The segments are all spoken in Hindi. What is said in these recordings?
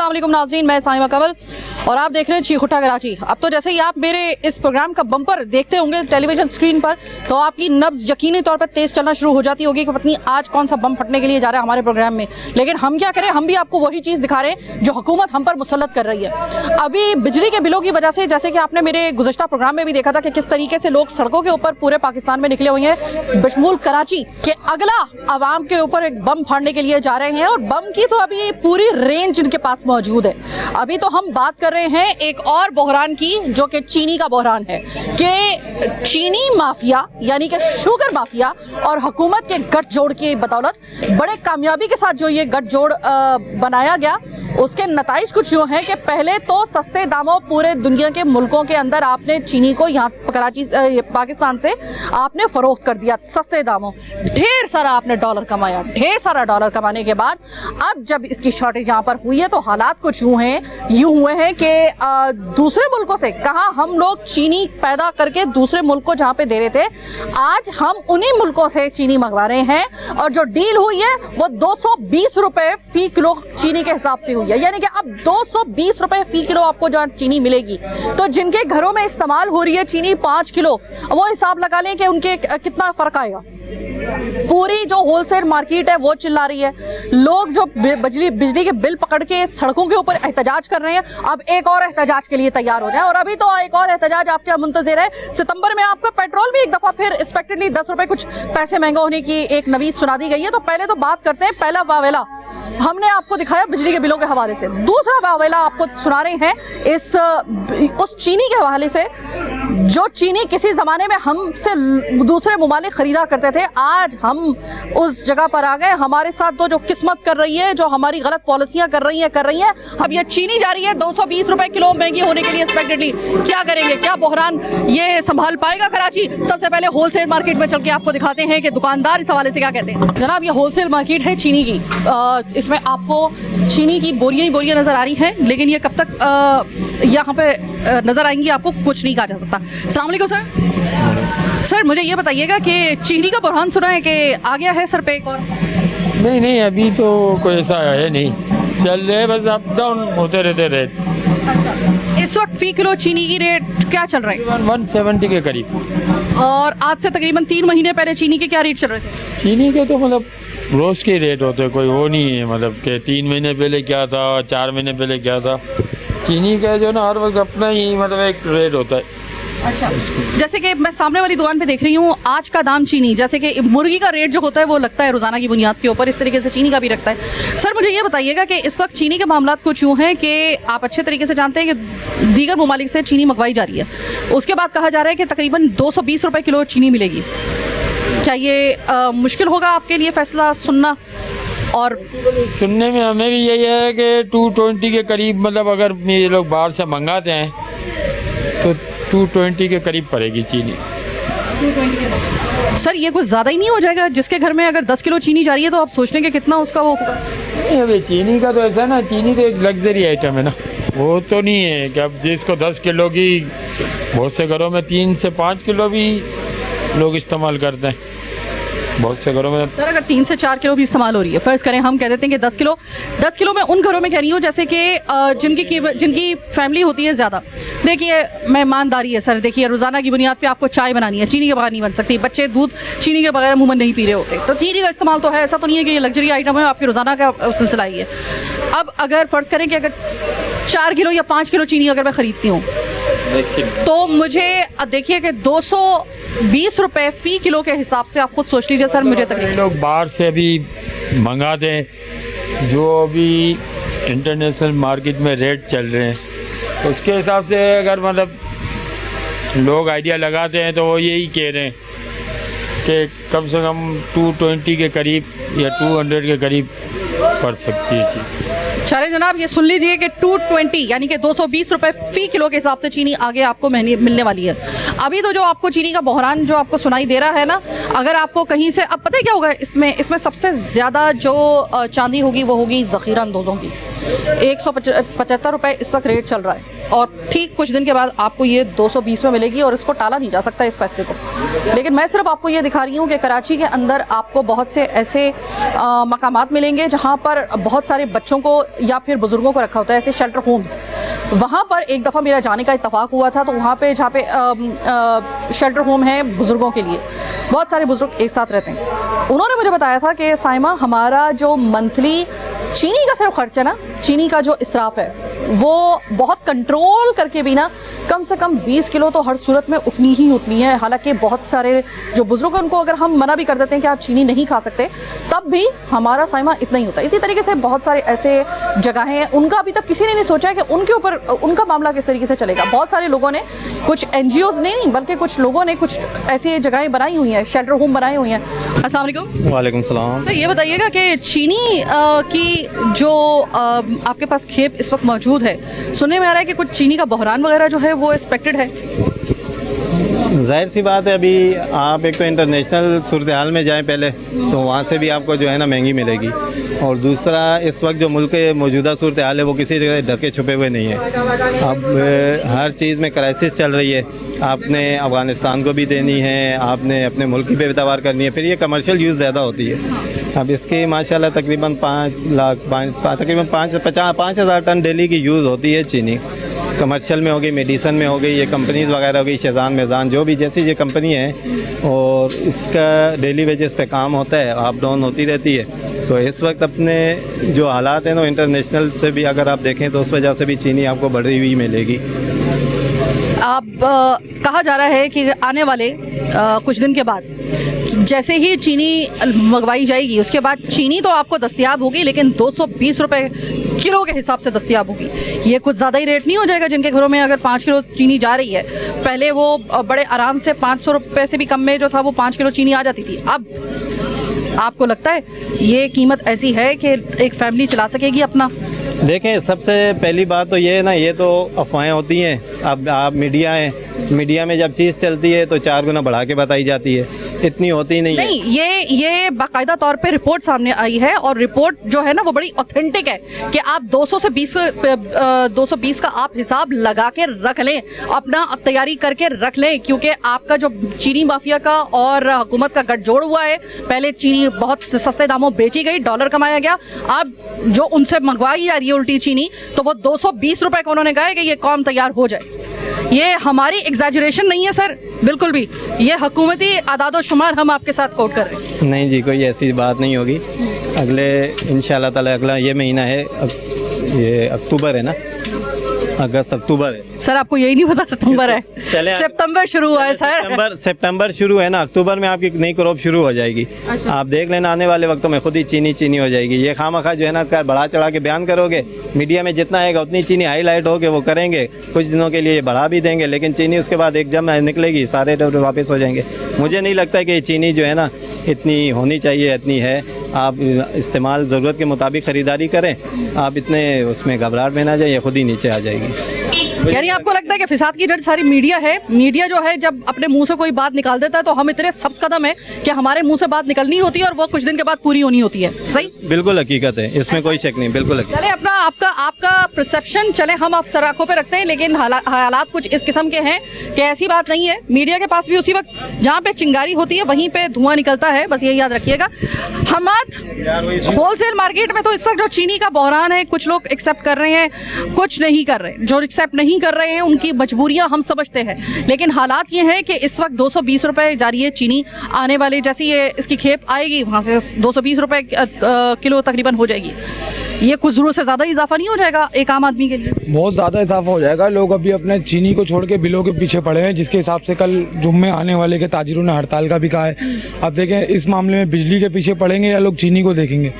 अस्सलाम वालेकुम नाज़रीन, मैं साहिमा कंवल और आप देख रहे हैं चीखुट्टा कराची। अब तो जैसे ही आप मेरे इस प्रोग्राम का बम्पर देखते होंगे टेलीविजन स्क्रीन पर, तो आपकी नब्ज़ यकीनी तौर पर तेज़ चलना शुरू हो जाती होगी कि पत्नी आज कौन सा बम फटने के लिए जा रहा है हमारे प्रोग्राम में। लेकिन हम क्या करें, हम भी आपको वही चीज़ दिखा रहे हैं जो हुकूमत हम पर मुसल्लत कर रही है। अभी बिजली के बिलों की वजह से, जैसे कि आपने मेरे गुज़श्ता प्रोग्राम में भी देखा था कि किस तरीके से लोग सड़कों के ऊपर पूरे पाकिस्तान में निकले हुए हैं, बशमूल कराची के अगला आवाम के ऊपर एक बम फाड़ने के लिए जा रहे हैं। और बम की तो अभी पूरी रेंज इनके पास मौजूद है। अभी तो हम बात कर रहे हैं एक और बहरान की, जो कि चीनी का बहरान है कि चीनी माफिया यानी कि शुगर माफिया और हुकूमत के गठजोड़ की बदौलत बड़े कामयाबी के साथ जो ये गठजोड़ बनाया गया, उसके नताइज कुछ यूँ हैं कि पहले तो सस्ते दामों पूरे दुनिया के मुल्कों के अंदर आपने चीनी को यहाँ कराची पाकिस्तान से आपने फ़रोख्त कर दिया सस्ते दामों, ढेर सारा आपने डॉलर कमाया। ढेर सारा डॉलर कमाने के बाद अब जब इसकी शॉर्टेज यहाँ पर हुई है तो हालात कुछ यूँ हुए हैं कि दूसरे मुल्कों से कहाँ हम लोग चीनी पैदा करके दूसरे मुल्क को जहाँ पे दे रहे थे, आज हम उन्हीं मुल्कों से चीनी मंगवा रहे हैं। और जो डील हुई है वो 220 रुपये फ़ी किलो चीनी के हिसाब से हुई है, यानी कि अब 220 रुपये फ़ी किलो आपको जहाँ चीनी मिलेगी। तो जिनके घरों में इस्तेमाल हो रही है चीनी 5 किलो, वो हिसाब लगा लें कि उनके कितना फ़र्क आएगा। पूरी जो होलसेल मार्केट है वो चिल्ला रही है, लोग जो बिजली के बिल पकड़ के सड़कों के ऊपर एहतजाज कर रहे हैं, अब एक और एहतजाज के लिए तैयार हो जाए। और अभी तो एक और एहतजाज आपके मुंतज़िर है, सितंबर में आपका पेट्रोल भी एक दफ़ा फिर एक्सपेक्टेडली 10 रुपये कुछ पैसे महंगा होने की एक नवीद सुना दी गई है। तो पहले तो बात करते हैं, पहला वावेला हमने आपको दिखाया बिजली के बिलों के हवाले से, दूसरा वावेला आपको सुना रहे हैं उस चीनी के हवाले से जो चीनी किसी ज़माने में हमसे दूसरे ममालिक ख़रीदा करते थे। आज हम उस जगह पर आ गए, हमारे साथ तो जो किस्मत कर रही है, जो हमारी गलत पॉलिसियाँ कर रही हैं। अब ये चीनी जा रही है 220 रुपये किलो महंगी होने के लिए एक्सपेक्टेडली। क्या करेंगे, क्या बहरान ये संभाल पाएगा कराची? सबसे पहले होलसेल मार्केट में चल के आपको दिखाते हैं कि दुकानदार इस हवाले से क्या कहते हैं। जनाब, ये होलसेल मार्केट है चीनी की, इसमें आपको चीनी की बोरियां ही बोरियां नज़र आ रही हैं, लेकिन ये कब तक यहाँ पे नज़र आएंगी आपको कुछ नहीं कहा जा सकता। अस्सलाम वालेकुम सर, मुझे ये बताइएगा कि चीनी का बहरान सुना है कि आ गया है सर पे एक और? नहीं, अभी तो कोई ऐसा है नहीं, चल रहे बस अप डाउन होते रहते रेट। अच्छा, इस वक्त फ़ी किलो चीनी की रेट क्या चल रहा है? 170 के करीब। और आज से तकरीबन 3 महीने पहले चीनी के क्या रेट चल रहे थे? चीनी के तो मतलब रोज़ के रेट होते, कोई वो नहीं है मतलब कि 3 महीने पहले क्या था, 4 महीने पहले क्या था। चीनी का जो ना हर वक्त अपना ही मतलब एक रेट होता है। अच्छा, जैसे कि मैं सामने वाली दुकान पे देख रही हूँ, आज का दाम चीनी, जैसे कि मुर्गी का रेट जो होता है वो लगता है रोज़ाना की बुनियाद के ऊपर, इस तरीके से चीनी का भी रखता है। सर मुझे ये बताइएगा कि इस वक्त चीनी के मामला कुछ यूँ हैं कि आप अच्छे तरीके से जानते हैं कि दीगर ममालिक से चीनी मंगवाई जा रही है, उसके बाद कहा जा रहा है कि तकरीबन 220 रुपये किलो चीनी मिलेगी। क्या ये मुश्किल होगा आपके लिए फ़ैसला सुनना? और सुनने में हमें भी यही है कि 220 के करीब, मतलब अगर ये लोग बाहर से मंगाते हैं तो 220 के करीब पड़ेगी चीनी। सर ये कुछ ज़्यादा ही नहीं हो जाएगा? जिसके घर में अगर 10 किलो चीनी जा रही है तो आप सोच लें कि कितना उसका वो होगा। नहीं, अभी चीनी का तो ऐसा ना, चीनी तो एक लग्जरी आइटम है ना, वो तो नहीं है कि अब जिसको 10 किलो की, बहुत से घरों में 3 से 5 किलो भी लोग इस्तेमाल करते हैं, बहुत से घरों में। सर अगर 3 से 4 किलो भी इस्तेमाल हो रही है, फ़र्ज़ करें हम कह देते हैं कि 10 किलो में उन घरों में कह रही हूँ जैसे कि जिनकी फैमिली होती है ज़्यादा। देखिए मेहमानदारी है सर, देखिए रोज़ाना की बुनियाद पे आपको चाय बनानी है, चीनी के बगैर नहीं बन सकती, बच्चे दूध चीनी के बगैर अमूमन नहीं पी रहे होते, तो चीनी का इस्तेमाल तो है, ऐसा तो नहीं है कि ये लग्जरी आइटम है, आपकी रोज़ाना का सिलसिला ही है। अब अगर फ़र्ज़ करें कि अगर 4 किलो या 5 किलो चीनी अगर मैं ख़रीदती हूँ तो मुझे देखिए कि 220 रुपये फ़ी किलो के हिसाब से आप खुद सोच लीजिए सर। मुझे तकरीबन लोग बाहर से अभी मंगाते हैं, जो अभी इंटरनेशनल मार्केट में रेट चल रहे हैं, उसके हिसाब से अगर मतलब लोग आइडिया लगाते हैं तो वो यही कह रहे हैं कि कम से कम 220 के करीब या 200 के करीब पड़ सकती है चीज़। चले जनाब, ये सुन लीजिए कि 220 यानी कि 220 रुपये फ़ी किलो के हिसाब से चीनी आगे आपको महंगी मिलने वाली है। अभी तो जो आपको चीनी का बहरान जो आपको सुनाई दे रहा है ना, अगर आपको कहीं से, अब पता है क्या होगा, इसमें सबसे ज़्यादा जो चांदी होगी वो होगी ज़ख़ीरा अंदोज़ों की। 175 रुपये इस वक्त रेट चल रहा है और ठीक कुछ दिन के बाद आपको ये 220 में मिलेगी और इसको टाला नहीं जा सकता इस फैसले को। लेकिन मैं सिर्फ आपको ये दिखा रही हूँ कि कराची के अंदर आपको बहुत से ऐसे मकामात मिलेंगे जहाँ पर बहुत सारे बच्चों को या फिर बुज़ुर्गों को रखा होता है, ऐसे शेल्टर होम्स। वहाँ पर एक दफ़ा मेरा जाने का इत्तफाक हुआ था, तो वहाँ पे जहाँ पे शेल्टर होम है बुज़ुर्गों के लिए, बहुत सारे बुज़ुर्ग एक साथ रहते हैं। उन्होंने मुझे बताया था कि साइमा, हमारा जो मंथली चीनी का सिर्फ खर्च है ना, चीनी का जो इसराफ है वो बहुत कंट्रोल करके भी ना कम से कम 20 किलो तो हर सूरत में उठनी ही उठनी है। हालांकि बहुत सारे जो बुजुर्ग हैं उनको अगर हम मना भी कर देते हैं कि आप चीनी नहीं खा सकते, तब भी हमारा साइमा इतना ही होता है। इसी तरीके से बहुत सारे ऐसे जगह हैं, उनका अभी तक किसी ने नहीं सोचा है कि उनके ऊपर उनका मामला किस तरीके से चलेगा। बहुत सारे लोगों ने, कुछ NGOs नहीं बल्कि कुछ लोगों ने कुछ ऐसी जगहें बनाई हुई हैं, शेल्टर होम बनाए हुए हैं। अस्सलाम वालेकुम। वालेकुम सलाम। तो ये बताइएगा कि चीनी की जो आपके पास खेप इस वक्त मौजूद है, सुनने में आ रहा है कि कुछ चीनी का बहरान वगैरह जो है वो एक्सपेक्टेड है। जाहिर सी बात है, अभी आप एक तो इंटरनेशनल सूरत हाल में जाएं पहले, तो वहाँ से भी आपको जो है ना महंगी मिलेगी, और दूसरा इस वक्त जो मुल्क के मौजूदा सूरत हाल है वो किसी जगह ढके छुपे हुए नहीं है। अब हर चीज़ में क्राइसिस चल रही है, आपने अफ़गानिस्तान को भी देनी है, आपने अपने मुल्क की भी एतबार करनी है, फिर ये कमर्शियल यूज़ ज़्यादा होती है। अब इसकी माशाल्लाह तकरीबन 5,000 टन डेली की यूज़ होती है चीनी। कमर्शियल में हो गई, मेडिसन में हो गई, ये कंपनीज़ वगैरह हो गई, शेजान मेज़ान जो भी जैसी ये कंपनी है, और इसका डेली वेजेस पे काम होता है, अप डाउन होती रहती है। तो इस वक्त अपने जो हालात हैं ना, इंटरनेशनल से भी अगर आप देखें तो उस वजह से भी चीनी आपको बढ़ी हुई मिलेगी। अब कहा जा रहा है कि आने वाले कुछ दिन के बाद जैसे ही चीनी मंगवाई जाएगी, उसके बाद चीनी तो आपको दस्तयाब होगी, लेकिन 220 रुपये किलो के हिसाब से दस्तयाब होगी। ये कुछ ज़्यादा ही रेट नहीं हो जाएगा? जिनके घरों में अगर 5 किलो चीनी जा रही है, पहले वो बड़े आराम से 500 रुपये से भी कम में जो था वो 5 किलो चीनी आ जाती थी। अब आपको लगता है ये कीमत ऐसी है कि एक फैमिली चला सकेगी अपना? देखें, सबसे पहली बात तो ये है ना, ये तो अफवाहें होती हैं। अब आप मीडिया हैं, मीडिया में जब चीज़ चलती है तो 4 गुना बढ़ा के बताई जाती है, इतनी होती नहीं है। नहीं, ये बाकायदा तौर पे रिपोर्ट सामने आई है, और रिपोर्ट जो है ना वो बड़ी ऑथेंटिक है कि आप 220 का आप हिसाब लगा के रख लें, अपना तैयारी करके रख लें, क्योंकि आपका जो चीनी माफिया का और हुकूमत का गठजोड़ हुआ है, पहले चीनी बहुत सस्ते दामों बेची गई, डॉलर कमाया गया, अब जो उनसे मंगवाई जा रही है उल्टी चीनी, तो वो 220 रुपए को उन्होंने कहा है कि ये कौम तैयार हो जाए। ये हमारी एग्जैजरेशन नहीं है सर, बिल्कुल भी। ये हुकूमती आदाद शुमार हम आपके साथ कोट कर रहे हैं। नहीं जी, कोई ऐसी बात नहीं होगी। अगले इंशाल्लाह ताला अगला ये महीना है, ये अक्टूबर है ना, अगस्त अक्टूबर है सर। आपको यही नहीं पता सितंबर है? सितंबर शुरू हुआ है सर। सितंबर शुरू है ना, अक्टूबर में आपकी नई क्रॉप शुरू हो जाएगी। अच्छा। आप देख लेना, आने वाले वक्तों में खुद ही चीनी हो जाएगी। ये खामखा जो है ना बढ़ा चढ़ा के बयान करोगे, मीडिया में जितना आएगा उतनी चीनी हाईलाइट होके वो करेंगे, कुछ दिनों के लिए बढ़ा भी देंगे, लेकिन चीनी उसके बाद एक जब निकलेगी सारे वापस हो जाएंगे। मुझे नहीं लगता है कि चीनी जो है ना इतनी होनी चाहिए, इतनी है। आप इस्तेमाल ज़रूरत के मुताबिक ख़रीदारी करें, आप इतने उसमें घबराहट में ना जाइए, खुद ही नीचे आ जाएगी। यानी आपको लगता है कि फिसाद की जड़ सारी मीडिया है? मीडिया जो है जब अपने मुंह से कोई बात निकाल देता है तो हम इतने सब्ज़ कदम है कि हमारे मुंह से बात निकलनी होती है और वो कुछ दिन के बाद पूरी होनी होती है। सही? बिल्कुल हकीकत है, इसमें कोई शक नहीं, बिल्कुल हकीकत। चले अपना आपका परसेप्शन चले हम आप सर आंखों पे रखते हैं, लेकिन हालात कुछ इस किस्म के हैं कि ऐसी बात नहीं है। मीडिया के पास भी उसी वक्त जहाँ पे चिंगारी होती है वहीं पे धुआं निकलता है, बस यही याद रखिएगा। हमाद होलसेल मार्केट में तो इस वक्त जो चीनी का बहरान है, कुछ लोग एक्सेप्ट कर रहे हैं, कुछ नहीं कर रहे। जो एक्सेप्ट नहीं कर रहे हैं उनकी मजबूरियां हम समझते हैं, लेकिन हालात ये हैं कि इस वक्त 220 रुपए जा रही है चीनी। आने वाले जैसे ये इसकी खेप आएगी वहाँ से 220 रुपए किलो तकरीबन हो जाएगी। ये कुछ ज़रूरत से ज़्यादा इजाफा नहीं हो जाएगा एक आम आदमी के लिए? बहुत ज़्यादा इजाफा हो जाएगा। लोग अभी अपने चीनी को छोड़ के बिलों के पीछे पड़े हैं, जिसके हिसाब से कल जुम्मे आने वाले के ताजिरों ने हड़ताल का भी कहा है। अब देखें इस मामले में बिजली के पीछे पड़ेंगे या लोग चीनी को देखेंगे।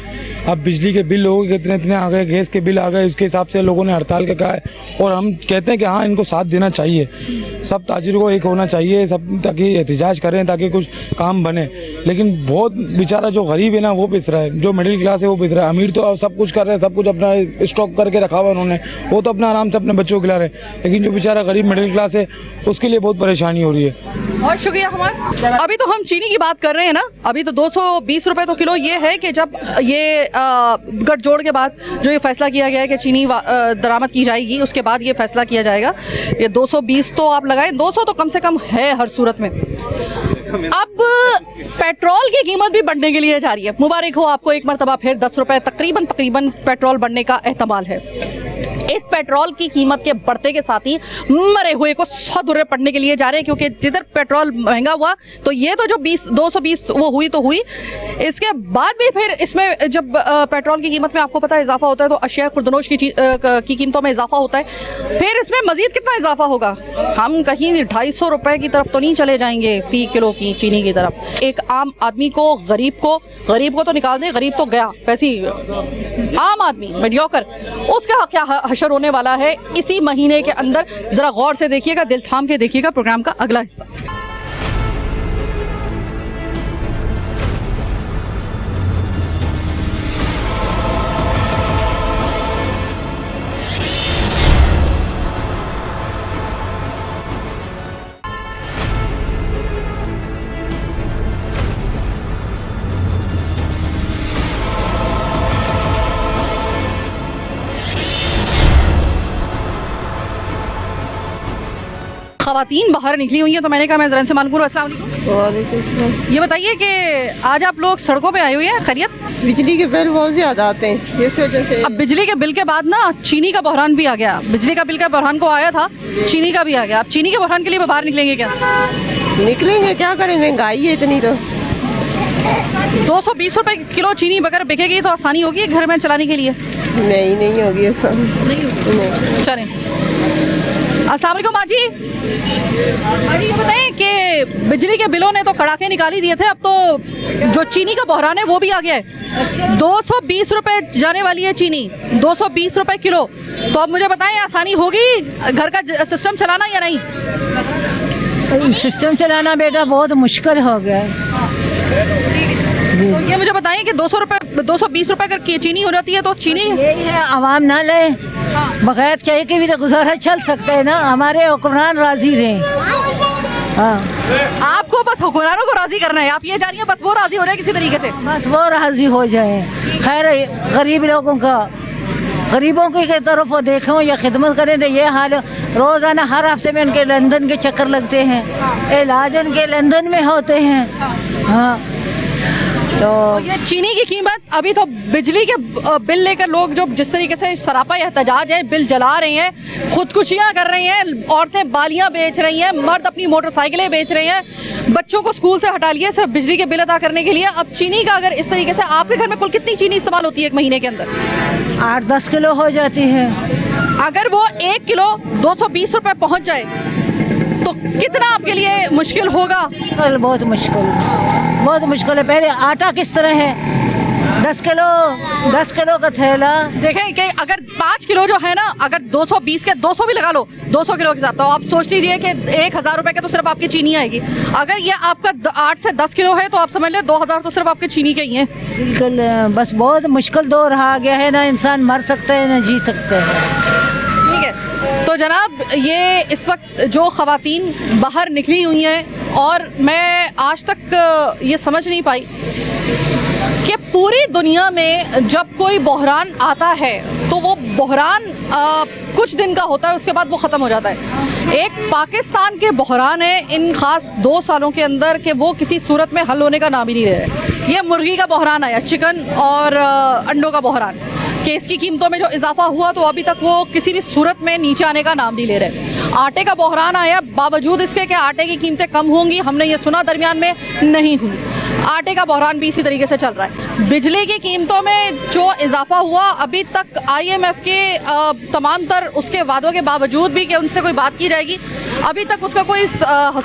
अब बिजली के बिल लोगों के इतने आ गए, गैस के बिल आ गए, उसके हिसाब से लोगों ने हड़ताल का कहा है, और हम कहते हैं कि हाँ इनको साथ देना चाहिए, सब ताजिरों को एक होना चाहिए, सब ताकि एहतजाज करें ताकि कुछ काम बने। लेकिन बहुत बेचारा जो गरीब है ना वो पिस रहा है, जो मिडिल क्लास है वो पिस रहा है। अमीर तो सब कुछ कर रहे हैं, सब कुछ अपना स्टॉक करके रखा हुआ उन्होंने, वो तो अपना आराम से अपने बच्चों को खिला रहे हैं, लेकिन जो बेचारा गरीब मिडिल क्लास है उसके लिए बहुत परेशानी हो रही है। बहुत शुक्रिया हमाद। अभी तो हम चीनी की बात कर रहे हैं ना, अभी तो 220 रुपए तो किलो ये है कि जब ये गठजोड़ के बाद जो ये फैसला किया गया है कि चीनी दरामद की जाएगी, उसके बाद ये फैसला किया जाएगा। ये 220 तो आप लगाए, 200 तो कम से कम है हर सूरत में। अब पेट्रोल की कीमत भी बढ़ने के लिए जा रही है। मुबारक हो आपको एक मरतबा फिर 10 रुपए तकरीबन पेट्रोल बढ़ने का एहतमाल है। इस पेट्रोल की कीमत के बढ़ते के साथ ही मरे हुए को 100 रुपये पड़ने के लिए जा रहे हैं, क्योंकि जिधर पेट्रोल महंगा हुआ तो ये तो जो 220 वो हुई तो हुई, इसके बाद भी फिर इसमें जब पेट्रोल की कीमत में आपको पता है इजाफा होता है तो अशिया खुर्दनोश की कीमतों में इजाफा होता है। फिर इसमें मजीद कितना इजाफा होगा? हम कहीं 250 रुपये की तरफ तो नहीं चले जाएंगे फी किलो की चीनी की तरफ। एक आम आदमी को, गरीब को तो निकाल दें, गरीब तो गया, वैसे ही आम आदमी मेडियोकर, उसका क्या हशर होने वाला है इसी महीने के अंदर। जरा गौर से देखिएगा, दिल थाम के देखिएगा प्रोग्राम का अगला हिस्सा। खवातीन बाहर निकली हुई हैं तो मैंने कहा मैं जरा से मालूम करूँ। अस्सलाम वालेकुम। वालेकुम सलाम। ये बताइए कि आज आप लोग सड़कों पे आए हुए हैं, खैरियत? बिजली के बिल बहुत ज़्यादा आते हैं, जिस वजह से अब बिजली के बिल के बाद ना चीनी का बहरान भी आ गया। बिजली का बिल का बहरान को आया था, चीनी का भी आ गया। अब चीनी के बहरान के लिए बाहर निकलेंगे क्या? निकलेंगे, क्या करें, महंगाई है इतनी। तो 220 रुपए किलो चीनी बगैर बिकेगी तो आसानी होगी घर में चलाने के लिए? नहीं होगी ऐसा। नहीं होगी। चलें। अस्सलाम वालेकुम माजी। माजी ये बताएं कि बिजली के बिलों ने तो कड़ाके निकाली दिए थे, अब तो जो चीनी का बहरान है वो भी आ गया है। 220 रुपए जाने वाली है चीनी, 220 रुपए किलो। तो अब मुझे बताएं आसानी होगी घर का सिस्टम चलाना या नहीं? सिस्टम चलाना बेटा बहुत मुश्किल हो गया है। तो ये मुझे बताएं कि 220 रुपए अगर चीनी हो जाती है तो चीनी यही है, आवाम ना ले, बगैर चाय के भी तो गुजारा चल सकता है ना। हमारे हुक्मरान राजी रहे। हाँ, आपको बस हुक्मरानों को राजी करना है, आप ये जा रही हैं बस वो राजी हो जाए किसी तरीके से। बस वो राजी हो जाए। खैर गरीब लोगों का, गरीबों की तरफ वो देखो या खिदमत करें तो ये हाल। रोज़ाना हर हफ्ते में उनके लंदन के चक्कर लगते हैं, इलाज उनके लंदन में होते हैं। हाँ, तो ये चीनी की कीमत अभी तो बिजली के बिल लेकर लोग जो जिस तरीके से सरापा एहतजाज है, बिल जला रहे हैं, खुदकुशियां कर रही हैं, औरतें बालियां बेच रही हैं, मर्द अपनी मोटरसाइकिलें बेच रहे हैं, बच्चों को स्कूल से हटा लिए सिर्फ बिजली के बिल अदा करने के लिए। अब चीनी का अगर इस तरीके से, आपके घर में कुल कितनी चीनी इस्तेमाल होती है एक महीने के अंदर? 8-10 किलो हो जाती है। अगर वो 1 किलो 220 रुपए पहुंच जाए तो कितना आपके लिए मुश्किल होगा? बहुत मुश्किल है। पहले आटा किस तरह है, 10 किलो का थैला। देखें कि अगर 5 किलो जो है ना, अगर 220 के 200 भी लगा लो, 200 किलो के साथ, तो आप सोच लीजिए कि 1000 रुपए के तो सिर्फ आपकी चीनी आएगी। अगर ये आपका 8 से 10 किलो है तो आप समझ लें 2000 तो सिर्फ आपके चीनी के ही हैं। बिल्कुल, बस बहुत मुश्किल दौर आ गया है, ना इंसान मर सकता है ना जी सकता है। ठीक है, तो जनाब ये इस वक्त जो ख़वातीन बाहर निकली हुई हैं, और मैं आज तक ये समझ नहीं पाई कि पूरी दुनिया में जब कोई बहरान आता है तो वो बहरान कुछ दिन का होता है, उसके बाद वो ख़त्म हो जाता है। एक पाकिस्तान के बहरान है इन ख़ास 2 सालों के अंदर कि वो किसी सूरत में हल होने का नाम ही नहीं ले रहे। ये मुर्गी का बहरान आया, चिकन और अंडों का बहरान, कि इसकी कीमतों में जो इजाफा हुआ तो अभी तक वो किसी भी सूरत में नीचे आने का नाम नहीं ले रहे। आटे का बहरान आया, बावजूद इसके कि आटे की कीमतें कम होंगी, हमने ये सुना दरमियान में नहीं हुई। आटे का बहरान भी इसी तरीके से चल रहा है। बिजली की कीमतों में जो इजाफा हुआ, अभी तक IMF के तमाम तर उसके वादों के बावजूद भी कि उनसे कोई बात की जाएगी, अभी तक उसका कोई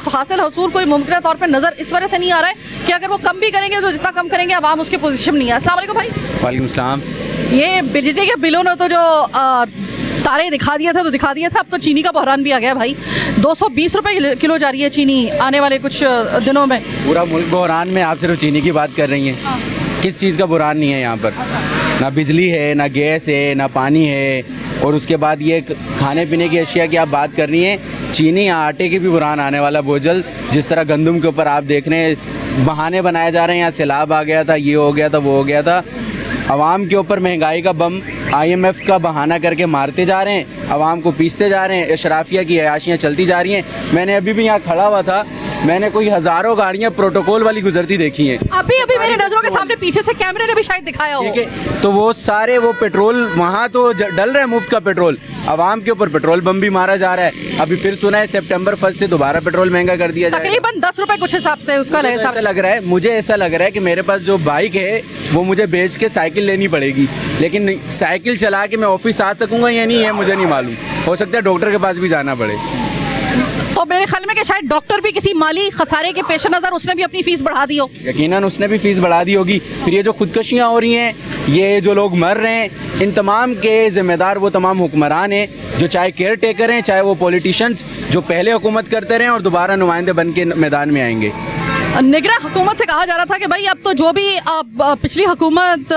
हासिल हसूल कोई मुमकिन तौर पर नज़र इस वजह से नहीं आ रहा है कि अगर वो कम भी करेंगे तो जितना कम करेंगे आवाम उसके पोजीशन में नहीं है। अस्सलाम वालेकुम भाई। वालेकुम सलाम। ये बिजली के बिलों ने तो जो तारे दिखा दिए थे तो दिखा दिए थे, अब तो चीनी का बहरान भी आ गया भाई। 220 रुपए किलो जा रही है चीनी आने वाले कुछ दिनों में। पूरा मुल्क बहरान में, आप सिर्फ चीनी की बात कर रही हैं। किस चीज़ का बहरान नहीं है यहाँ पर? ना बिजली है, ना गैस है, ना पानी है, और उसके बाद ये खाने पीने की अशिया की आप बात कर रही हैं। चीनी या आटे की भी बहरान आने वाला बहुत जल्द। जिस तरह गंदम के ऊपर आप देख रहे हैं बहाने बनाए जा रहे हैं, यहाँ सैलाब आ गया था, ये हो गया था, वो हो गया था। आवाम के ऊपर महंगाई का बम IMF का बहाना करके मारते जा रहे हैं, आवाम को पीसते जा रहे हैं, अशराफिया की अयाशियाँ चलती जा रही हैं। मैंने अभी भी यहाँ खड़ा हुआ था, मैंने कोई हज़ारों गाड़ियाँ प्रोटोकॉल वाली गुजरती देखी हैं। अभी अभी मेरे नजरों के सामने पीछे से कैमरे ने भी शायद दिखाया हो। ठीक है, तो वो सारे वो पेट्रोल वहाँ तो डल रहा है मुफ्त का पेट्रोल, आवाम के ऊपर पेट्रोल बम भी मारा जा रहा है। अभी फिर सुना है सितंबर 1 से दोबारा पेट्रोल महंगा कर दिया जाएगा। तकरीबन 10 रुपए कुछ हिसाब से उसका मुझे ऐसा लग रहा है, मुझे ऐसा लग रहा है कि मेरे पास जो बाइक है वो मुझे बेच के साइकिल लेनी पड़ेगी, लेकिन साइकिल चला के मैं ऑफिस आ सकूंगा या नहीं है मुझे नहीं मालूम। हो सकता है डॉक्टर के पास भी जाना पड़े। तो मेरे ख्याल में कि शायद डॉक्टर भी किसी माली खसारे के पेश नज़र उसने भी अपनी फीस बढ़ा दी हो। यकीनन उसने भी फीस बढ़ा दी होगी। फिर ये जो खुदकशियाँ हो रही हैं, ये जो लोग मर रहे हैं, इन तमाम के ज़िम्मेदार वो तमाम हुक्मरान हैं जो चाहे केयर टेकर हैं, चाहे वो पॉलिटिशियंस जो पहले हुकूमत करते रहे और दोबारा नुमाइंदे बन के मैदान में आएंगे। निगरां हुकूमत से कहा जा रहा था कि भाई अब तो जो भी पिछली हुकूमत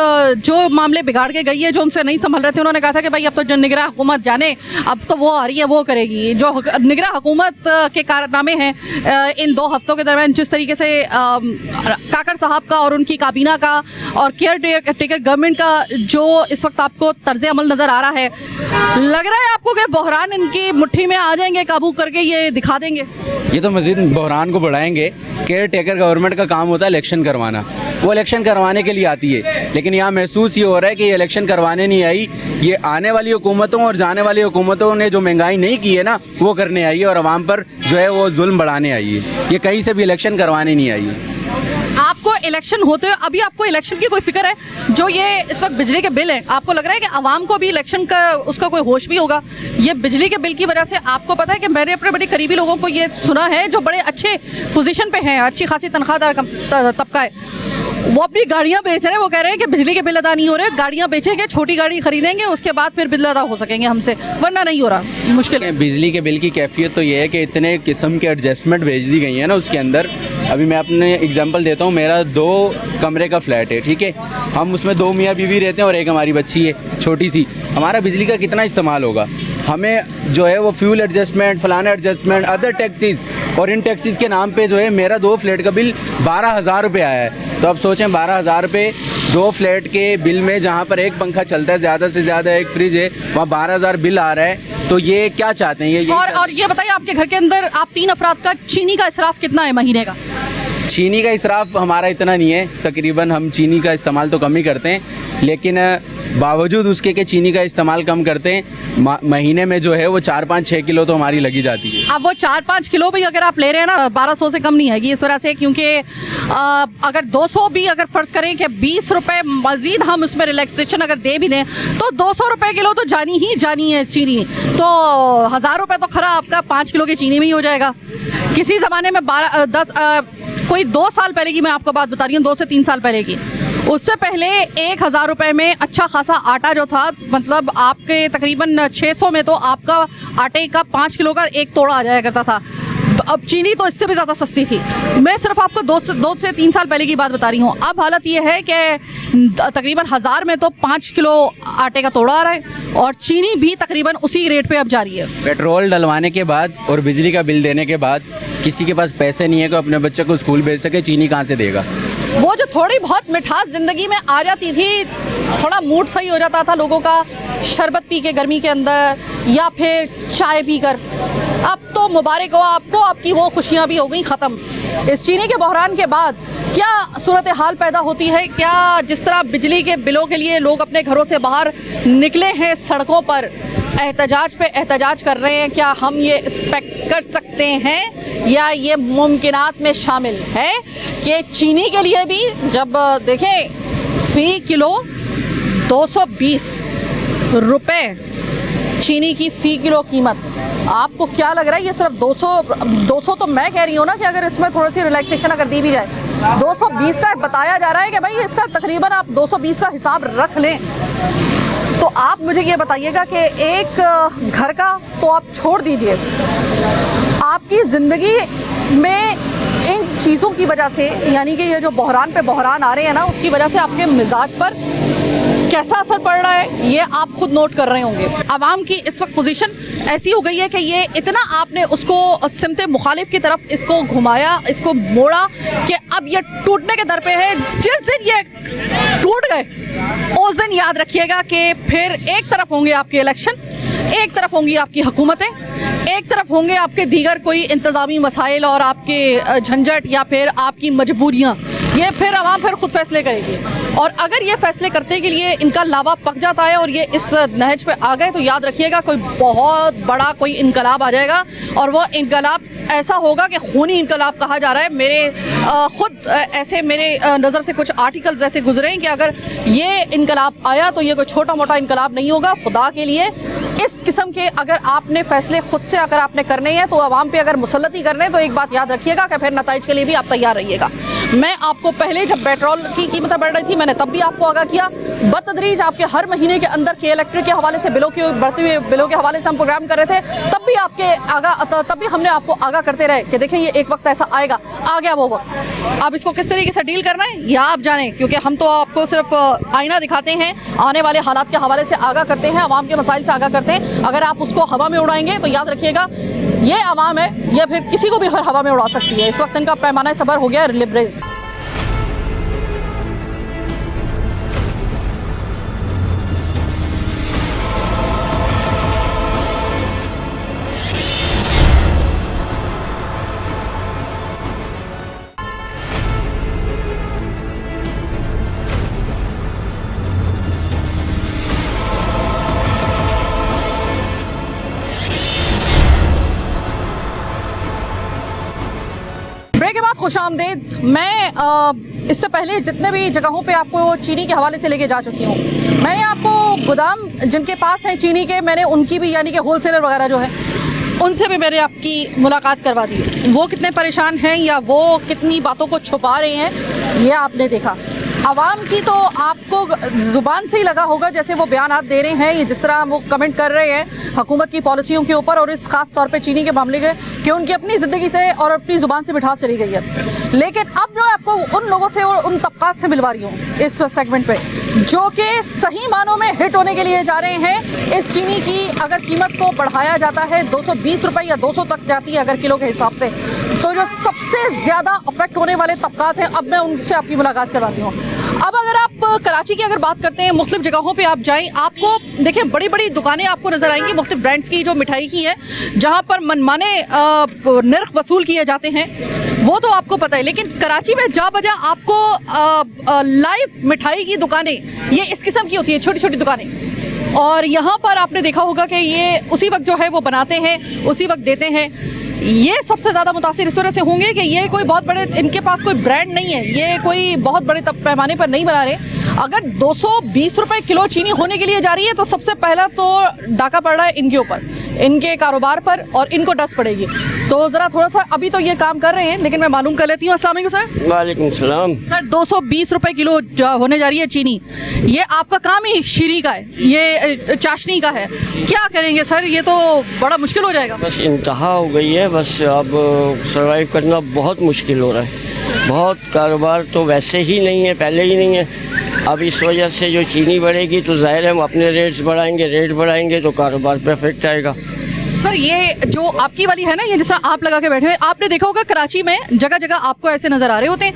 जो मामले बिगाड़ के गई है, जो उनसे नहीं संभल रहे थे, उन्होंने कहा था कि भाई अब तो जो निगरां हुकूमत जाने, अब तो वो आ रही है वो करेगी। जो निगरां हुकूमत के कारनामे हैं इन 2 हफ्तों के दरमियान, जिस तरीके से काकड़ साहब का और उनकी काबीना का और केयर टेकर गवर्नमेंट का जो इस वक्त आपको तर्ज अमल नज़र आ रहा है, लग रहा है आपको कि बहरान इनकी मुट्ठी में आ जाएंगे, काबू करके ये दिखा देंगे? ये तो मज़ीद बहरान को बढ़ाएंगे। केयर टेकर गवर्नमेंट का काम होता है इलेक्शन करवाना, वो इलेक्शन करवाने के लिए आती है, लेकिन यहाँ महसूस ये हो रहा है कि ये इलेक्शन करवाने नहीं आई, ये आने वाली हुकूमतों और जाने वाली हुकूमतों ने जो महंगाई नहीं की है ना, वो करने आई है और आवाम पर जो है वो जुल्म बढ़ाने आई है। ये कहीं से भी इलेक्शन करवाने नहीं आई है। आपको इलेक्शन होते हुए अभी आपको इलेक्शन की कोई फिक्र है? जो ये इस वक्त बिजली के बिल हैं, आपको लग रहा है कि आवाम को भी इलेक्शन का उसका कोई होश भी होगा? ये बिजली के बिल की वजह से आपको पता है कि मैंने अपने बड़े करीबी लोगों को ये सुना है जो बड़े अच्छे पोजीशन पे हैं, अच्छी खासी तनख्वाहदार तबका है, वो अपनी गाड़ियाँ बेच रहे हैं। वो कह रहे हैं कि बिजली के बिल अदा नहीं हो रहे, गाड़ियाँ बेचेंगे, छोटी गाड़ी खरीदेंगे, उसके बाद फिर बिल अदा हो सकेंगे हमसे, वरना नहीं हो रहा, मुश्किल है। बिजली के बिल की कैफियत तो ये है कि इतने किस्म के एडजस्टमेंट भेज दी गई हैं ना उसके अंदर। अभी मैं अपने एग्जांपल देता हूँ, मेरा 2 कमरे का फ्लैट है, ठीक है, हम उसमें 2 मियाँ बीवी रहते हैं और एक हमारी बच्ची है छोटी सी। हमारा बिजली का कितना इस्तेमाल होगा? हमें जो है वो फ्यूल एडजस्टमेंट, फलाना एडजस्टमेंट, अदर टैक्सीज, और इन टैक्सीज के नाम पे जो है मेरा 2 फ्लैट का बिल 12,000 रुपये आया है। तो अब सोचें 12,000 रुपये 2 फ्लैट के बिल में, जहाँ पर एक पंखा चलता है ज़्यादा से ज़्यादा, एक फ्रिज है, वहाँ 12,000 बिल आ रहा है। तो ये क्या चाहते हैं? ये और ये बताइए, आपके घर के अंदर आप 3 अफराद का चीनी का इसराफ कितना है महीने का? चीनी का इसराफ हमारा इतना नहीं है, तकरीबन हम चीनी का इस्तेमाल तो कम ही करते हैं, लेकिन बावजूद उसके कि चीनी का इस्तेमाल कम करते हैं, महीने में जो है वो 4-5-6 किलो तो हमारी लगी जाती है। अब वो 4-5 किलो भी अगर आप ले रहे हैं ना, 1200 से कम नहीं आएगी इस वजह से, क्योंकि अगर 200 भी अगर फ़र्ज़ करें कि 20 रुपये मज़ीद हम उसमें रिलैक्सेशन अगर दे भी दें, तो 200 रुपये किलो तो जानी ही जानी है चीनी। तो 1000 रुपये तो खरा आपका 5 किलो की चीनी में ही हो जाएगा। किसी ज़माने में कोई 2 साल पहले की मैं आपको बात बता रही हूँ, 2 से 3 साल पहले की, उससे पहले 1000 रुपये में अच्छा खासा आटा जो था, मतलब आपके तकरीबन 600 में तो आपका आटे का 5 किलो का एक तोड़ा आ जाया करता था। अब चीनी तो इससे भी ज़्यादा सस्ती थी। मैं सिर्फ आपको 2 से 3 साल पहले की बात बता रही हूँ। अब हालत ये है कि तकरीबन 1000 में तो 5 किलो आटे का तोड़ा आ रहा है और चीनी भी तकरीबन उसी रेट पे अब जा रही है। पेट्रोल डलवाने के बाद और बिजली का बिल देने के बाद किसी के पास पैसे नहीं है कि अपने बच्चे को स्कूल भेज सके, चीनी कहाँ से देगा? वो जो थोड़ी बहुत मिठास ज़िंदगी में आ जाती थी, थोड़ा मूड सही हो जाता था लोगों का, शरबत पी के गर्मी के अंदर या फिर चाय पी कर, अब तो मुबारक हो आपको, आपकी वो खुशियाँ भी हो गई ख़त्म। इस चीनी के बहरान के बाद क्या सूरत हाल पैदा होती है? क्या जिस तरह बिजली के बिलों के लिए लोग अपने घरों से बाहर निकले हैं, सड़कों पर एहतजाज पे एहतजाज कर रहे हैं, क्या हम ये एक्सपेक्ट कर सकते हैं या ये मुमकिनात में शामिल है कि चीनी के लिए भी, जब देखें फ़ी किलो 220 रुपये चीनी की फ़ी किलो कीमत, आपको क्या लग रहा है ये सिर्फ 200 तो मैं कह रही हूँ ना कि अगर इसमें थोड़ी सी रिलैक्सेशन अगर दी भी जाए, 220 का बताया जा रहा है कि भाई इसका तकरीबन आप 220 का हिसाब रख लें। तो आप मुझे ये बताइएगा कि एक घर का तो आप छोड़ दीजिए, आपकी ज़िंदगी में इन चीज़ों की वजह से, यानी कि ये जो बहरान पे बहरान आ रहे हैं ना, उसकी वजह से आपके मिजाज पर कैसा असर पड़ रहा है ये आप खुद नोट कर रहे होंगे। आवाम की इस वक्त पोजीशन ऐसी हो गई है कि ये इतना आपने उसको सिमते मुखालिफ की तरफ इसको घुमाया, इसको मोड़ा कि अब ये टूटने के दर पे है। जिस दिन ये टूट गए उस दिन याद रखिएगा कि फिर एक तरफ होंगे आपके इलेक्शन, एक तरफ होंगी आपकी हुकूमतें, एक तरफ होंगे आपके दीगर कोई इंतज़ामी मसाइल और आपके झंझट या फिर आपकी मजबूरियाँ, ये फिर आवाम फिर खुद फैसले करेगी। और अगर ये फैसले करने के लिए इनका लावा पक जाता है और ये इस नहज पे आ गए तो याद रखिएगा कोई बहुत बड़ा कोई इनकलाब आ जाएगा, और वो इनकलाब ऐसा होगा कि खूनी इनकलाब कहा जा रहा है। मेरे खुद ऐसे मेरे नज़र से कुछ आर्टिकल्स ऐसे गुजरे हैं कि अगर ये इनकलाब आया तो ये कोई छोटा मोटा इनकलाब नहीं होगा। खुदा के लिए इस किस्म के अगर आपने फैसले खुद से अगर आपने करने हैं तो आवाम पे अगर मुसल्लती करने हैं तो एक बात याद रखिएगा कि फिर नताइज के लिए भी आप तैयार रहिएगा। मैं आपको पहले जब पेट्रोल की कीमतें बढ़ रही थी मैंने तब भी आपको आगाह किया, बतदरीज आपके हर महीने के अंदर के इलेक्ट्रिक के हवाले से बिलों के बढ़ते हुए बिलों के हवाले से हम प्रोग्राम कर रहे थे, तब भी हमने आपको आगाह करते रहे कि देखें ये एक वक्त ऐसा आएगा, आ गया वो वक्त। अब इसको किस तरीके से डील करना है या आप जानें, क्योंकि हम तो आपको सिर्फ आईना दिखाते हैं, आने वाले हालात के हवाले से आगाह करते हैं, आवाम के मसाइल से आगाह करते हैं। अगर आप उसको हवा में उड़ाएंगे तो याद रखिएगा ये आवाम है, ये फिर किसी को भी हर हवा में उड़ा सकती है। इस वक्त इनका पैमाना सबर हो गया लिबरेज। ब्रेक के बाद खुशामदीद। मैं इससे पहले जितने भी जगहों पे आपको चीनी के हवाले से लेके जा चुकी हूँ, मैंने आपको गोदाम जिनके पास हैं चीनी के, मैंने उनकी भी यानी कि होलसेलर वगैरह जो है उनसे भी मैंने आपकी मुलाकात करवा दी। वो कितने परेशान हैं या वो कितनी बातों को छुपा रहे हैं ये आपने देखा। आवाम की तो आपको ज़ुबान से ही लगा होगा जैसे वो बयानात दे रहे हैं, ये जिस तरह वो कमेंट कर रहे हैं हुकूमत की पॉलिसियों के ऊपर और इस खास तौर पे चीनी के मामले के, कि उनकी अपनी ज़िंदगी से और अपनी ज़ुबान से मिठास चली गई है। लेकिन अब जो आपको उन लोगों से और उन तबकात से मिलवा रही हूँ इस सेगमेंट पे जो कि सही मानों में हिट होने के लिए जा रहे हैं। इस चीनी की अगर कीमत को बढ़ाया जाता है 220 रुपये या 200 तक जाती है अगर किलो के हिसाब से, तो जो सबसे ज़्यादा अफेक्ट होने वाले तबकात हैं अब मैं उनसे आपकी मुलाकात करवाती हूँ। अब अगर आप कराची की अगर बात करते हैं, मुख्तलिफ जगहों पे आप जाएं, आपको देखें बड़ी बड़ी दुकानें आपको नज़र आएंगी मुख्तलिफ ब्रांड्स की जो मिठाई की है, जहाँ पर मनमाने नर्ख वसूल किए जाते हैं, वो तो आपको पता है। लेकिन कराची में जा बजा आपको लाइव मिठाई की दुकानें ये इस किस्म की होती है, छोटी छोटी दुकानें, और यहाँ पर आपने देखा होगा कि ये उसी वक्त जो है वो बनाते हैं, उसी वक्त देते हैं। ये सबसे ज़्यादा मुतासिर इस वजह से होंगे कि ये कोई बहुत बड़े, इनके पास कोई ब्रांड नहीं है, ये कोई बहुत बड़े पैमाने पर नहीं बना रहे। अगर 220 रुपये किलो चीनी होने के लिए जा रही है तो सबसे पहला तो डाका पड़ रहा है इनके ऊपर, इनके कारोबार पर, और इनको डस पड़ेगी। तो ज़रा थोड़ा सा अभी तो ये काम कर रहे हैं, लेकिन मैं मालूम कर लेती हूँ। अस्सलाम वालेकुम सर। वालेकुम सलाम। सर 220 रुपये किलो होने जा रही है चीनी, ये आपका काम ही शीरी का है, ये चाशनी का है, क्या करेंगे सर? ये तो बड़ा मुश्किल हो जाएगा। बस इंतहा हो गई है, बस अब सर्वाइव करना बहुत मुश्किल हो रहा है। बहुत कारोबार तो वैसे ही नहीं है, पहले ही नहीं है। अब इस वजह से जो चीनी बढ़ेगी तो ज़ाहिर है हम अपने रेट बढ़ाएंगे तो कारोबार पे इफेक्ट आएगा। सर ये जो आपकी वाली है ना, ये जिस तरह आप लगा के बैठे हुए, आपने देखा होगा कराची में जगह जगह आपको ऐसे नज़र आ रहे होते हैं,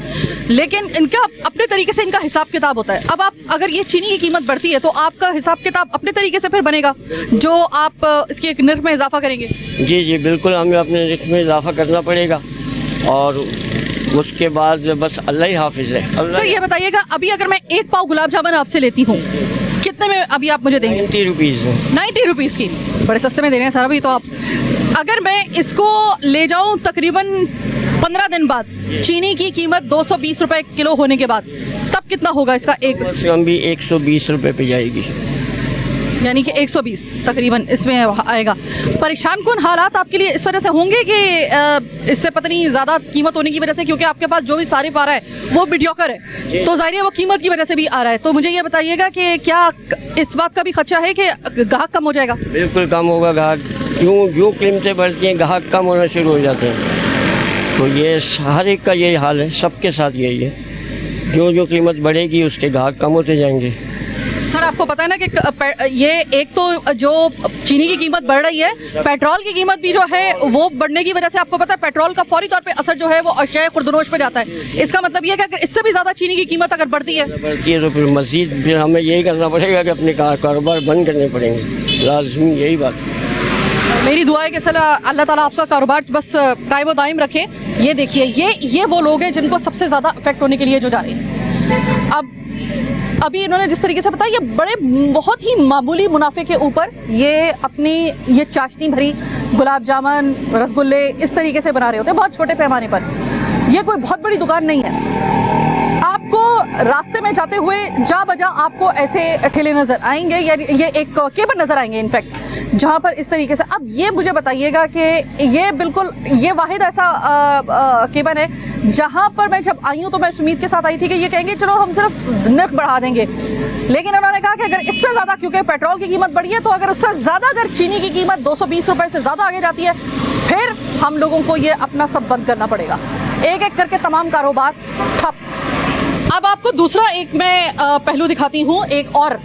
लेकिन इनका अपने तरीके से इनका हिसाब किताब होता है। अब आप अगर ये चीनी की कीमत बढ़ती है तो आपका हिसाब किताब अपने तरीके से फिर बनेगा, जो आप इसके निर्ख में इजाफा करेंगे। जी बिल्कुल, हमें अपने रेट में इजाफा करना पड़ेगा और उसके बाद बस अल्लाह ही हाफिज़ है। सर ये बताइएगा, अभी अगर मैं एक पाव गुलाब जामुन आपसे लेती हूँ कितने में अभी आप मुझे देंगे? 90 रुपीज़। 90 रुपीज़ की, बड़े सस्ते में दे रहे हैं सर अभी तो आप। अगर मैं इसको ले जाऊँ तकरीबन 15 दिन बाद, चीनी की कीमत 220 रुपये किलो होने के बाद, तब कितना होगा इसका? एक बस हम भी 120 रुपये पे जाएगी, यानी कि 120 तकरीबन इसमें आएगा। परेशान कौन हालात आपके लिए इस वजह से होंगे कि इससे पता नहीं ज़्यादा कीमत होने की वजह से, क्योंकि आपके पास जो भी सारिफ आ रहा है वो मीडियोकर है, तो ज़ाहिर है वो कीमत की वजह से भी आ रहा है। तो मुझे ये बताइएगा कि क्या इस बात का भी खदशा है कि ग्राहक कम हो जाएगा? बिल्कुल कम होगा ग्राहक, जो कीमतें बढ़ती हैं ग्राहक कम होना शुरू हो जाते हैं। तो ये हर एक का यही हाल है, सबके साथ यही है, जो कीमत बढ़ेगी उसके ग्राहक कम होते जाएंगे। सर आपको पता है ना कि ये एक तो जो चीनी की कीमत बढ़ रही है, पेट्रोल की कीमत भी जो है वो बढ़ने की वजह से आपको पता है पेट्रोल का फौरी तौर पे असर जो है वो अशय खुर्दनोश पे जाता है। इसका मतलब ये है कि अगर इससे भी ज़्यादा चीनी की कीमत अगर बढ़ती है तो फिर मज़ीद फिर हमें यही करना पड़ेगा कि अपने कारोबार बंद करने पड़ेंगे, लाज़मी यही बात है। मेरी दुआ है कि अल्लाह ताला आपका कारोबार बस कायम दायम रखे। ये देखिए, ये वो लोग हैं जिनको सबसे ज़्यादा अफेक्ट होने के लिए जो जा रहे हैं। अब अभी इन्होंने जिस तरीके से बताया, ये बड़े बहुत ही मामूली मुनाफे के ऊपर ये अपनी ये चाशनी भरी गुलाब जामुन, रसगुल्ले इस तरीके से बना रहे होते हैं, बहुत छोटे पैमाने पर। ये कोई बहुत बड़ी दुकान नहीं है। आपको रास्ते में जाते हुए जा बजा आपको ऐसे ठेले नज़र आएंगे, या ये एक केबल नज़र आएंगे इनफैक्ट, जहाँ पर इस तरीके से। अब ये मुझे बताइएगा कि ये बिल्कुल ये वाहिद ऐसा केबल है जहाँ पर मैं जब आई हूँ तो मैं इस उम्मीद के साथ आई थी कि ये कहेंगे चलो हम सिर्फ नर्क बढ़ा देंगे, लेकिन उन्होंने कहा कि अगर इससे ज़्यादा, क्योंकि पेट्रोल की कीमत बढ़ी है, तो अगर उससे ज़्यादा अगर चीनी की कीमत 220 रुपये से ज़्यादा आगे जाती है, फिर हम लोगों को ये अपना सब बंद करना पड़ेगा। एक एक करके तमाम कारोबार ठप। अब आपको दूसरा एक मैं पहलू दिखाती हूँ, एक और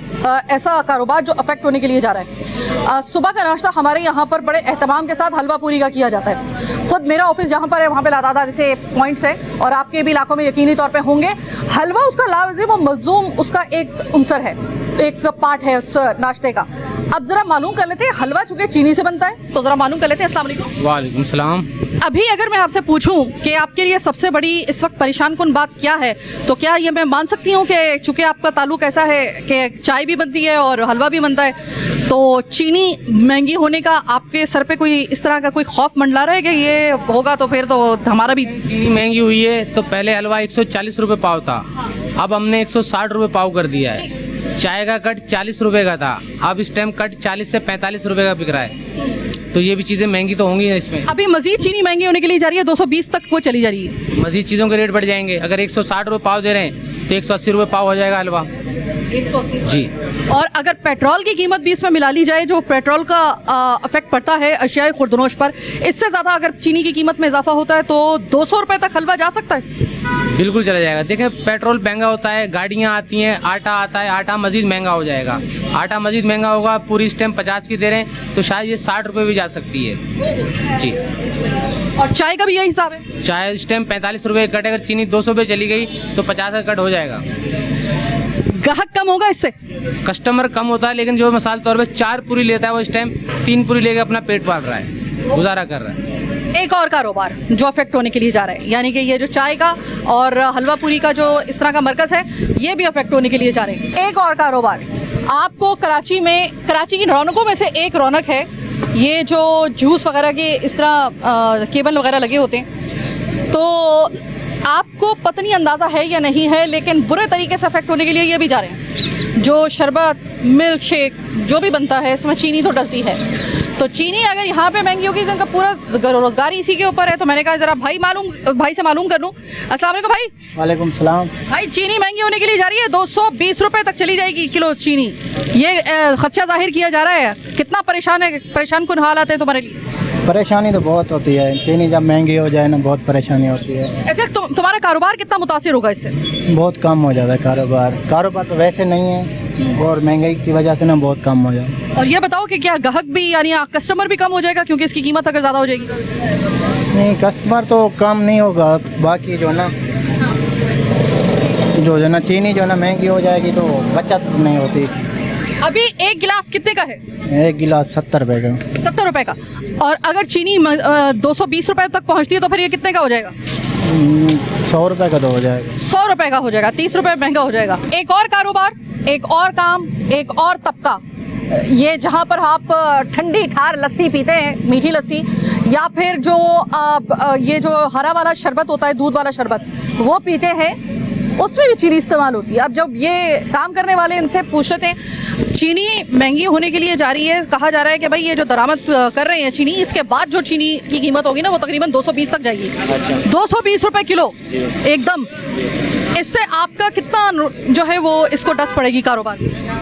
ऐसा कारोबार जो अफेक्ट होने के लिए जा रहा है। सुबह का नाश्ता हमारे यहाँ पर बड़े एहतमाम के साथ हलवा पूरी का किया जाता है। खुद मेरा ऑफिस जहाँ पर है वहाँ पे लादादा जैसे पॉइंट्स हैं, और आपके भी इलाकों में यकीनी तौर पे होंगे। हलवा उसका लावाजिम और मलजूम उसका एक अंसर है, एक पार्ट है उस नाश्ते का। अब ज़रा मालूम कर लेते हैं, हलवा चूँकि चीनी से बनता है, तो ज़रा मालूम कर लेते हैं। अस्सलाम वालेकुम। वालेकुम सलाम। अभी अगर मैं आपसे पूछूं कि आपके लिए सबसे बड़ी इस वक्त परेशान कुन बात क्या है, तो क्या ये मैं मान सकती हूँ कि चूँकि आपका ताल्लुक ऐसा है कि चाय भी बनती है और हलवा भी बनता है, तो चीनी महंगी होने का आपके सर पे कोई इस तरह का कोई खौफ मंडला रहा है कि ये होगा तो फिर तो हमारा भी? चीनी महंगी हुई है तो पहले हलवा 140 रुपये पाव था, अब हमने 160 रुपये पाव कर दिया है। चाय का कट 40 रुपये का था, अब इस टाइम कट 40 से 45 रुपये का बिक रहा है। तो ये भी चीज़ें महंगी तो होंगी इसमें। अभी मजीद चीनी महंगी होने के लिए जा रही है, 220 तक वो चली जा रही है। मजीद चीज़ों के रेट बढ़ जाएंगे। अगर 160 रुपये पाव दे रहे हैं तो 180 रुपये पाव हो जाएगा हलवा। 180 जी। और अगर पेट्रोल की कीमत भी इसमें मिला ली जाए, जो पेट्रोल का अफेक्ट पड़ता है अशियाए खुर्दनोश पर, इससे ज़्यादा अगर चीनी की कीमत में इजाफा होता है तो 200 रुपये तक हलवा जा सकता है। बिल्कुल चला जाएगा। देखें, पेट्रोल महंगा होता है, गाड़ियाँ आती हैं, आटा आता है, आटा मजीद महंगा हो जाएगा। आटा मजीद महंगा होगा, पूरी इस टाइम 50 की दे रहे हैं तो शायद ये 60 रुपये भी जा सकती है। जी। और चाय का भी यही हिसाब है? चाय इस टाइम 45 रुपये कट, अगर चीनी 200 पे चली गई तो 50 का कट हो जाएगा। ग्राहक कम होगा इससे? कस्टमर कम होता है, लेकिन जो मिसाल तौर पे 4 पूरी लेता है वो इस टाइम 3 पूरी लेके अपना पेट पाल रहा है, गुजारा कर रहा है। एक और कारोबार जो अफेक्ट होने के लिए जा रहा है, यानी कि ये जो चाय का और हलवा पूरी का जो इस तरह का मरकज़ है, ये भी अफेक्ट होने के लिए जा रहे हैं। एक और कारोबार आपको कराची की रौनकों में से एक रौनक है, ये जो जूस वगैरह के इस तरह केबल वगैरह लगे होते हैं, तो आपको पता नहीं अंदाज़ा है या नहीं है, लेकिन बुरे तरीके से अफेक्ट होने के लिए ये भी जा रहे हैं। जो शरबत, मिल्क शेक जो भी बनता है, इसमें चीनी तो डलती है, तो चीनी अगर यहाँ पे महंगी होगी तो इनका पूरा रोजगार इसी के ऊपर है। तो मैंने कहा जरा भाई से मालूम कर लूँ। अस्सलाम वालेकुम भाई। वालेकुम सलाम। भाई, चीनी महंगी होने के लिए जा रही है, 220 रुपये तक चली जाएगी किलो चीनी। ये खर्चा जाहिर किया जा रहा है, कितना परेशान कुन हालात है तुम्हारे लिए? परेशानी तो बहुत होती है, चीनी जब महंगी हो जाए ना बहुत परेशानी होती है। अच्छा, तुम्हारा कारोबार कितना मुतासिर होगा इससे? बहुत कम हो जाता है कारोबार तो वैसे नहीं है, और महंगाई की वजह से ना बहुत कम हो जाए। और ये बताओ कि क्या ग्राहक भी यानी कस्टमर भी कम हो जाएगा क्योंकि इसकी कीमत अगर ज़्यादा हो जाएगी? नहीं, कस्टमर तो कम नहीं होगा, बाकी जो ना चीनी जो ना महंगी हो जाएगी तो बचत नहीं होती। अभी एक गिलास कितने का है? एक गिलास 70 रुपये का। 70 रुपये का। और अगर चीनी 220 रुपये तक पहुंचती है तो फिर ये कितने का हो जाएगा? 100 रुपये का तो हो जाएगा। 100 रुपये का हो जाएगा, 30 रुपये महंगा हो जाएगा। एक और कारोबार, एक और काम, एक और तबका, ये जहाँ पर आप ठंडी ठार लस्सी पीते हैं, मीठी लस्सी, या फिर जो ये जो हरा वाला शरबत होता है, दूध वाला शरबत, वो पीते हैं, उसमें भी चीनी इस्तेमाल होती है। अब जब ये काम करने वाले इनसे पूछ लेते हैं, चीनी महंगी होने के लिए जा रही है, कहा जा रहा है कि भाई ये जो दरामद कर रहे हैं चीनी, इसके बाद जो चीनी की कीमत होगी ना वो तकरीबन 220 तक जाएगी। 220 रुपये किलो एकदम। इससे आपका कितना जो है वो इसको डस पड़ेगी कारोबार?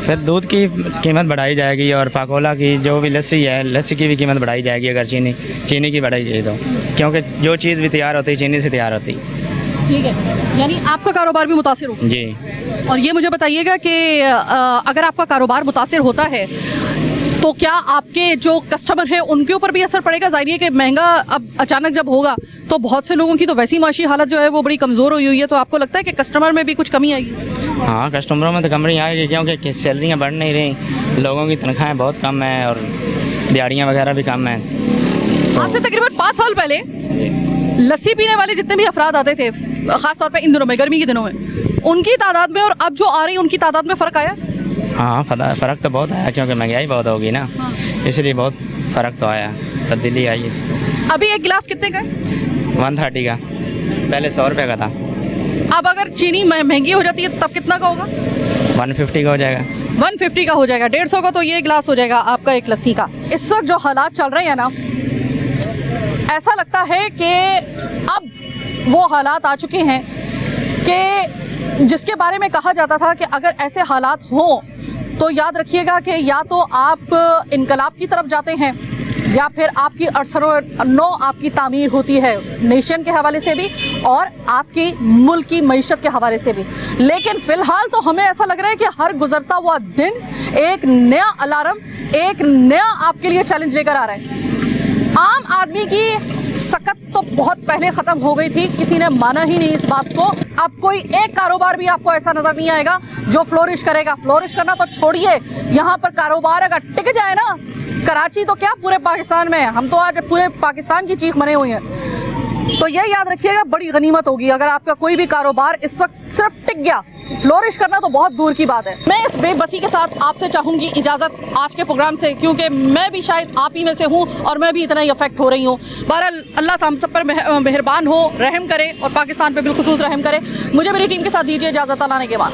फिर दूध की कीमत बढ़ाई जाएगी और पाकोला की जो भी लस्सी है, लस्सी की भी कीमत बढ़ाई जाएगी अगर चीनी की बढ़ाई जाए तो, क्योंकि जो चीज़ भी तैयार होती है चीनी से तैयार होती है। ठीक है, यानी आपका कारोबार भी मुतासिर होगा? जी। और ये मुझे बताइएगा कि अगर आपका कारोबार मुतासिर होता है तो क्या आपके जो कस्टमर हैं उनके ऊपर भी असर पड़ेगा? जाहिर है कि महंगा अब अचानक जब होगा तो बहुत से लोगों की तो वैसी माशी हालत जो है वो बड़ी कमज़ोर हुई है, तो आपको लगता है कि कस्टमर में भी कुछ कमी आएगी? हाँ, कस्टमरों में तो कमी आएगी, क्योंकि सैलरियाँ बढ़ नहीं रही, लोगों की तनख्वाहें बहुत कम है और दिहाड़ियाँ वगैरह भी कम हैं। आज से तकरीबन 5 साल पहले लस्सी पीने वाले जितने भी अफराद आते थे, खास तौर पे इन दिनों में, गर्मी के दिनों में, उनकी तादाद में और अब जो आ रही है उनकी तादाद में फ़र्क आया? हाँ, फ़र्क तो बहुत आया, क्योंकि महंगाई बहुत होगी ना। हाँ। इसलिए बहुत फ़र्क तो आया, तब्दीली आई है। अभी एक गिलास कितने का है? 130 का, पहले 100 रुपये का था। अब अगर चीनी महंगी हो जाती है तब कितना का होगा? 150 का हो जाएगा। 150 का हो जाएगा। 150 का तो ये गिलास हो जाएगा आपका एक लस्सी का। इस वक्त जो हालात चल रहे हैं ना, ऐसा लगता है कि अब वो हालात आ चुके हैं कि जिसके बारे में कहा जाता था कि अगर ऐसे हालात हों तो याद रखिएगा कि या तो आप इनकलाब की तरफ जाते हैं या फिर आपकी अरसर-ओ-नौ आपकी तामीर होती है, नेशन के हवाले से भी और आपकी मुल्क की मईशत के हवाले से भी। लेकिन फ़िलहाल तो हमें ऐसा लग रहा है कि हर गुज़रता हुआ दिन एक नया अलार्म, एक नया आपके लिए चैलेंज लेकर आ रहा है। आम आदमी की सकत तो बहुत पहले ख़त्म हो गई थी, किसी ने माना ही नहीं इस बात को। अब कोई एक कारोबार भी आपको ऐसा नज़र नहीं आएगा जो फ्लोरिश करेगा। फ्लोरिश करना तो छोड़िए, यहाँ पर कारोबार अगर टिक जाए ना, कराची तो क्या पूरे पाकिस्तान में है, हम तो आज पूरे पाकिस्तान की चीख बने हुए हैं। तो ये याद रखिएगा, बड़ी गनीमत होगी अगर आपका कोई भी कारोबार इस वक्त सिर्फ टिक गया। फ्लोरिश करना तो बहुत दूर की बात है। मैं इस बेबसी के साथ आपसे चाहूँगी इजाज़त आज के प्रोग्राम से, क्योंकि मैं भी शायद आप ही में से हूँ और मैं भी इतना ही अफेक्ट हो रही हूँ। बहरहाल अल्लाह हम सब पर मेहरबान हो, रहम करे और पाकिस्तान पर बिलखुसूस रहम करे। मुझे मेरी टीम के साथ दीजिए इजाज़त, आने के बाद।